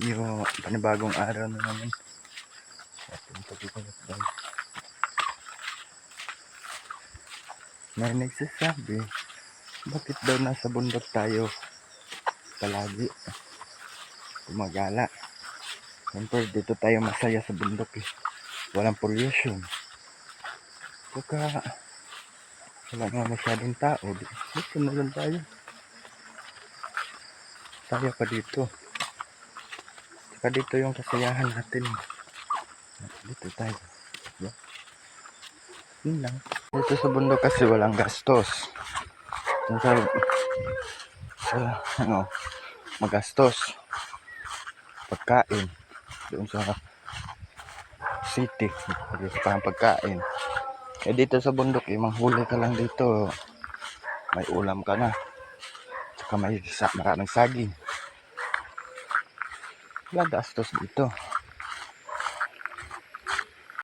Yung panibagong araw na naman. Punta dito na tayo. May nagsasabi, bakit daw nasa bundok tayo palagi gumagala? Siyempre dito tayo masaya sa bundok eh. Walang pollution. Saka wala nga masyadong tao. Dito na lang tayo. Saya pa dito. Saka dito yung kasayahan natin. Dito tayo. Yeah. Yun lang. Dito sa bundok kasi walang gastos. Kung sa magastos. Pagkain. Doon sa city. Parang pagkain. Eh dito sa bundok, manghuli ka lang dito. May ulam ka na. Saka may maraming saging. Wala gastos dito.